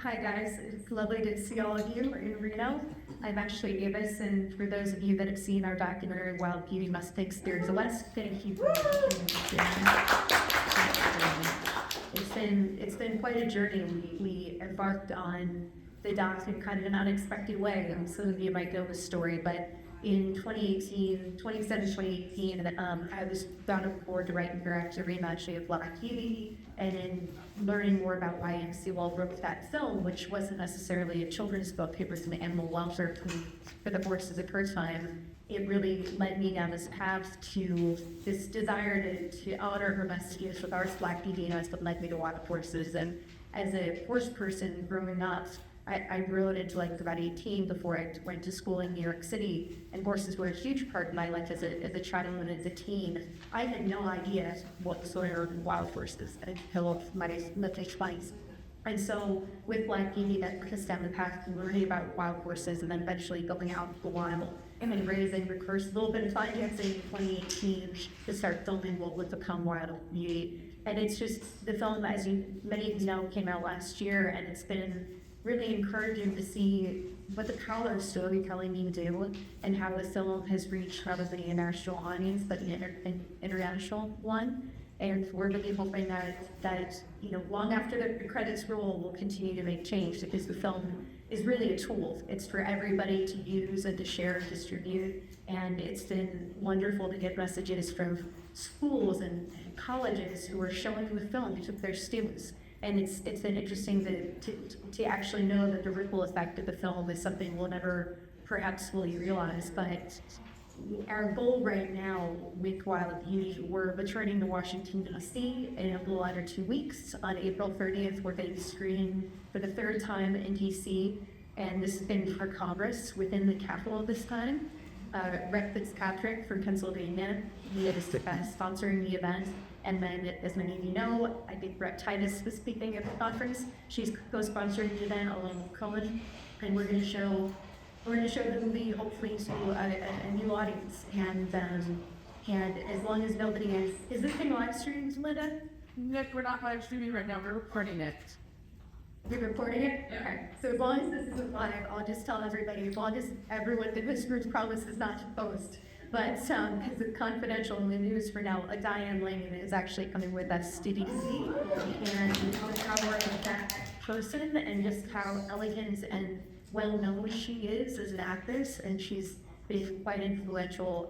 Hi guys, it's lovely to see all of you in Reno. I'm actually Avis, and for those of you that have seen our documentary Wild Beauty Must Think Spirits of West, thank you for it's been quite a journey. We embarked on the doc in kind of an unexpected way. Some of you might know the story, but in 2018, I was brought aboard to write and direct a reimagining of Black Beauty, and in learning more about why MC Wall wrote that film, which wasn't necessarily a children's book, it was an animal welfare plea for the horses of her time. It really led me down this path to this desire to honor her messages with our Black Beauty, and that's what led me to wild horses. And as a horse person growing up, I rode until I was about 18 before I went to school in New York City, and horses were a huge part of my life as a child and as a teen. I had no idea what sort of wild horses until my mid-20s. And so with Black Beauty, that took us down the path of learning about wild horses and then eventually going out into the wild and then raising the first little bit of financing in 2018 to start filming what would become Wild Beauty. And it's just, the film, as many of you know, came out last year, and it's been really encouraging to see what the power of storytelling can do and how the film has reached not only a national audience but an international one. And we're really hoping that long after the credits roll, we'll continue to make change, because the film is really a tool. It's for everybody to use and to share and distribute. And it's been wonderful to get messages from schools and colleges who are showing the film to their students. And it's been interesting to actually know that the ripple effect of the film is something we'll never perhaps fully realize. But our goal right now with Wild Beauty, we're returning to Washington, D.C. in a little under 2 weeks. On April 30th, we're going to screen for the third time in D.C., and this has been for Congress within the Capitol this time. Rep. Fitzpatrick from Pennsylvania, he is sponsoring the event. And then, as many of you know, I think Brett Titus was speaking at the conference. She's co-sponsoring the event along with Cohen, and we're going to show the movie hopefully to a new audience. And as long as nobody is this being live streamed, Linda? Nick, we're not live streaming right now. We're recording it. You're recording it? Okay. So as long as this isn't live, I'll just tell everybody, as long as everyone, this group's promise is not to post. But because it's confidential in the news for now, Diane Lane is actually coming with us to DC, and the power of that person and just how elegant and well-known she is as an actress, and she's been quite influential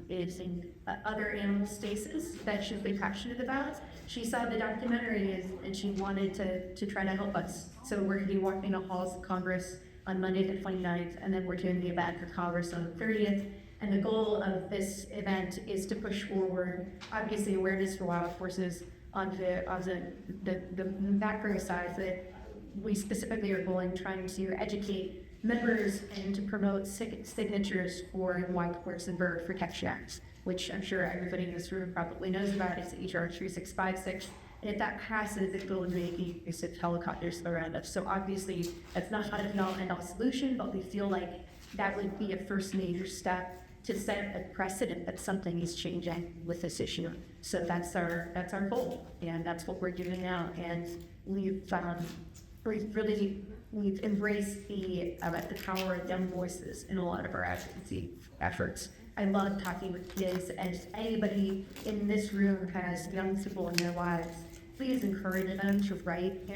in other animal spaces that she's been passionate about. She saw the documentary and she wanted to try to help us. So we're going to be walking the halls of Congress on Monday the 29th, and then we're doing the event for Congress on the 30th. And the goal of this event is to push forward, obviously, awareness for wild horses on the macro side, that we specifically are trying to educate members and to promote signatures for the Wild Horse and Bird Protection Act, which I'm sure everybody in this room probably knows about. It's HR 3656. And if that passes, it will make use of helicopters around us. So obviously, that's not an all solution, but we feel like that would be a first major step to set a precedent that something is changing with this issue. So that's our goal, and that's what we're doing now. And we've embraced the power of young voices in a lot of our advocacy efforts. I love talking with kids, and if anybody in this room has young people in their lives, please encourage them to write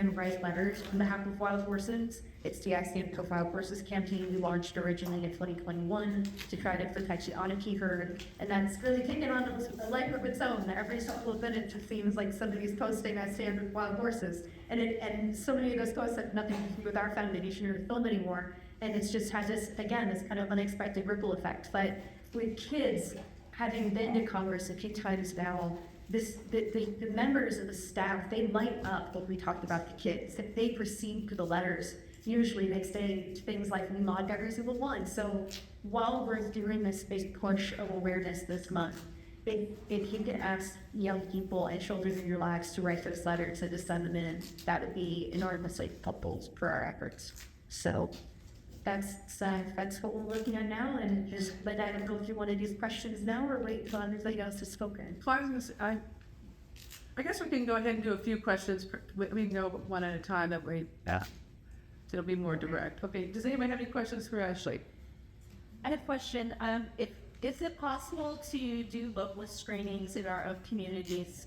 letters on behalf of wild horses. It's the I Stand for Wild Horses campaign we launched originally in 2021 to try to protect the Onaki herd, and that's really taken on a life of its own. Every couple of minutes it seems like somebody's posting I Stand with Wild Horses, and so many of those posts have nothing to do with our foundation or the film anymore, and it's just had this kind of unexpected ripple effect. But with kids, having been to Congress a few times now, the members of the staff, they light up when we talked about the kids. If they proceed to the letters, usually they say things like, we mod every single one. So while we're doing this big push of awareness this month, if you could ask young people and children in your lives to write those letters and to send them in, that would be enormously helpful for our efforts. So that's what we're working on now, and just let I don't know if you want to do questions now or wait until everybody else has spoken. I guess we can go ahead and do a few questions. We can go one at a time that way. Yeah. it'll be more direct. Okay, does anyone have any questions for Ashley? I have a question. Is it possible to do local screenings in our own communities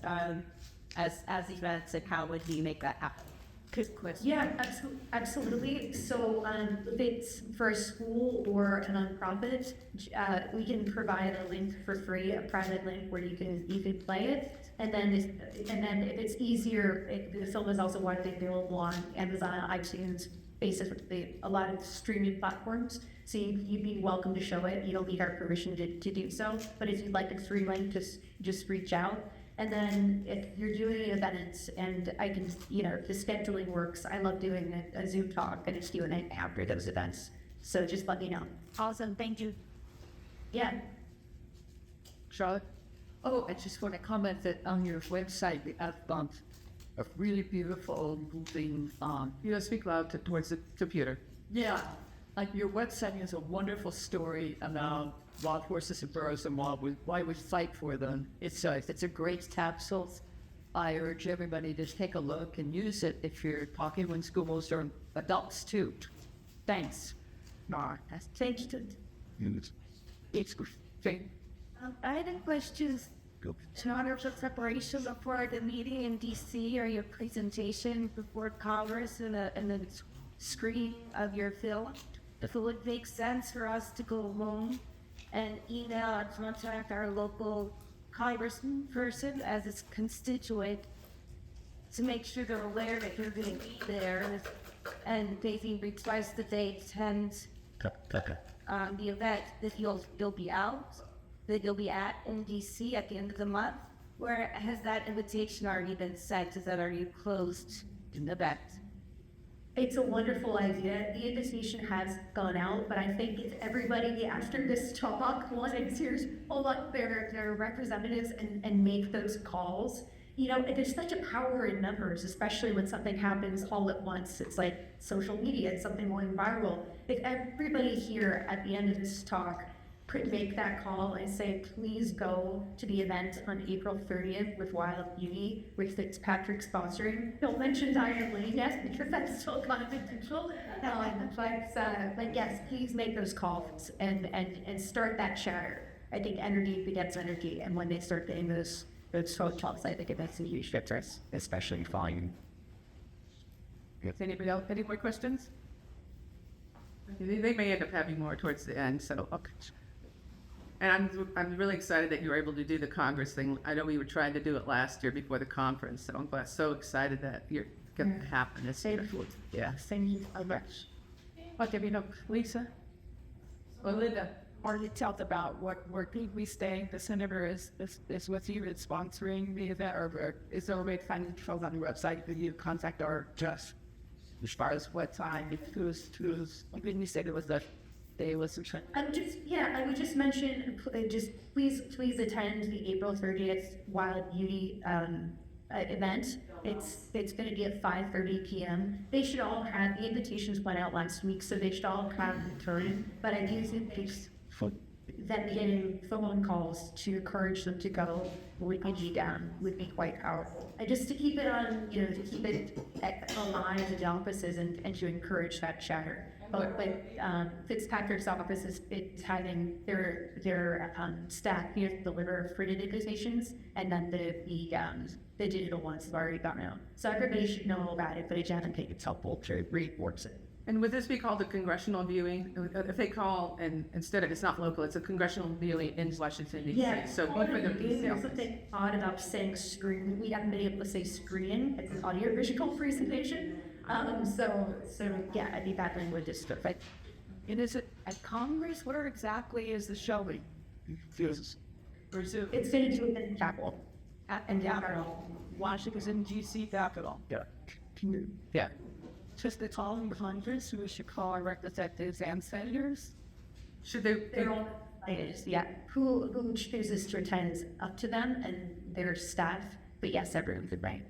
as events, and how would you make that happen? Good question. Yeah, absolutely. So if it's for a school or a nonprofit, we can provide a link for free, a private link where you can play it. And then if it's easier, the film is also widely available on Amazon, iTunes, basically a lot of streaming platforms. So you'd be welcome to show it. You don't need our permission to do so. But if you'd like a free link, just reach out. And then if you're doing events and I can, the scheduling works, I love doing a Zoom talk and just doing it after those events. So just let me know. Awesome. Thank you. Yeah. Charlotte? Oh, I just want to comment that on your website, we have a really beautiful moving, You know, speak loud towards the computer. yeah, like your website has a wonderful story about wild horses and burros and why we fight for them. It's a great capsule. I urge everybody to take a look and use it if you're talking with schools or adults too. Thanks. Thank you. It's great. I had a question. In order for preparation for the meeting in DC or your presentation before Congress and the screen of your film, if it would make sense for us to go home and email and contact our local congressman person as its constituent to make sure they're aware that you're going to be there and they can request that they attend the event, that you'll be out, that you'll be at in DC at the end of the month. Where has that invitation already been sent? Is that already closed in the event? It's a wonderful idea. The invitation has gone out, but I think if everybody after this talk volunteers hold up their representatives and make those calls, there's such a power in numbers, especially when something happens all at once. It's like social media, it's something going viral. If everybody here at the end of this talk could make that call and say, please go to the event on April 30th with Wild Beauty, with Fitzpatrick sponsoring. Don't mention Diane Lane yet, because that's still confidential. But yes, please make those calls and start that chatter. I think energy begets energy, and when they start getting those phone calls, I think it makes a huge difference, especially volume. Anybody else? Any more questions? They may end up having more towards the end, so okay. And I'm really excited that you were able to do the Congress thing. I know we were trying to do it last year before the conference, so I'm so excited that you're going to happen this year. Yeah. Thank you so much. Okay, Lisa? Or Linda? Already talked about where can we stay. The senator is with you, it's sponsoring the event, or is there a way to find details on the website that you contact our just as far as what time, who's, when you say there was a day was I would just mention, just please attend the April 30th Wild Beauty event. It's going to be at 5:30 p.m. They should all have, the invitations went out last week, so they should all have a turn. But I do think them getting phone calls to encourage them to go would be down, would be quite powerful. And just to keep it on, to keep it aligned to the offices and to encourage that chatter. But Fitzpatrick's office is having their staff here deliver printed invitations, and then the digital ones have already gone out. So everybody should know about it, but I don't think it's helpful to reinforce it. And would this be called a congressional viewing? If they call and instead of, it's not local, it's a congressional viewing in Washington, D.C. Yeah, So both of them. there's something odd about saying screen. We haven't been able to say screen. It's an audio-visual presentation. So yeah, I think that language is perfect. And is it at Congress? Where exactly is the showing? Or Zoom? It's going to do it in the Capitol. And Capitol. Washington, D.C. Capitol. Yeah. Yeah. Just the calling Congress, we should call our representatives and senators. Should they? They're all yeah. Who chooses to attend is up to them and their staff. But yes, everyone could write.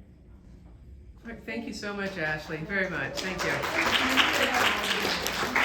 All right, thank you so much, Ashley. Very much. Thank you.